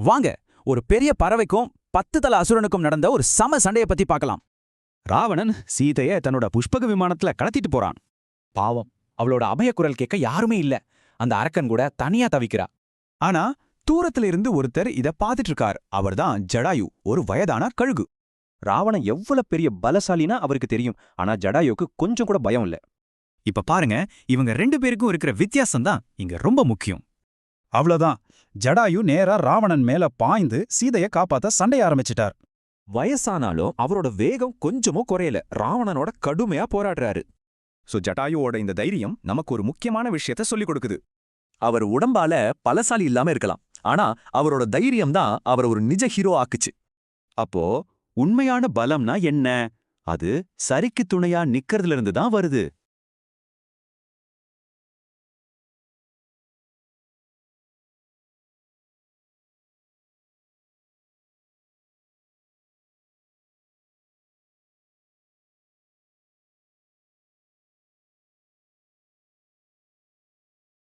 வாங்க, ஒரு பெரிய பறவைக்கும் 10 தல அசுரனுக்கும் நடந்த ஒரு சம சண்டைய பத்தி பார்க்கலாம். ராவணன் சீதைய தன்னோட புஷ்பக விமானத்துல கடத்திட்டு போறான். பாவம், அவளோட அபய குரல் கேட்க யாருமே இல்ல. அந்த அரக்கன் கூட தனியா தவிக்கிறா. ஆனா தூரத்துல இருந்து ஒருத்தர் இத பாத்துட்டு இருக்கார். அவர்தான் ஜடாயு, ஒரு வயதான கழுகு. ராவணன் எவ்வளவு பெரிய பலசாலினா அவருக்கு தெரியும். ஆனா ஜடாயுக்கு கொஞ்சம் கூட பயம் இல்ல. இப்ப பாருங்க, இவங்க 2 பேருக்கும் இருக்கிற வித்தியாசம் தான் இங்க ரொம்ப முக்கியம். அவ்வளவுதான். ஜடாயு நேரா ராவணன் மேல பாய்ந்து சீதைய காப்பாத்த சண்டைய ஆரம்பிச்சிட்டார். வயசானாலும் அவரோட வேகம் கொஞ்சமும் குறையல. ராவணனோட கடுமையா போராடுறாரு. ஜடாயுவோட இந்த தைரியம் நமக்கு ஒரு முக்கியமான விஷயத்த சொல்லிக் கொடுக்குது. அவர் உடம்பால பலசாலி இல்லாம இருக்கலாம், ஆனா அவரோட தைரியம் தான் அவர் ஒரு நிஜ ஹீரோ ஆக்குச்சு. அப்போ உண்மையான பலம்னா என்ன? அது சரிக்கு துணையா நிக்கிறதுல இருந்து தான் வருது.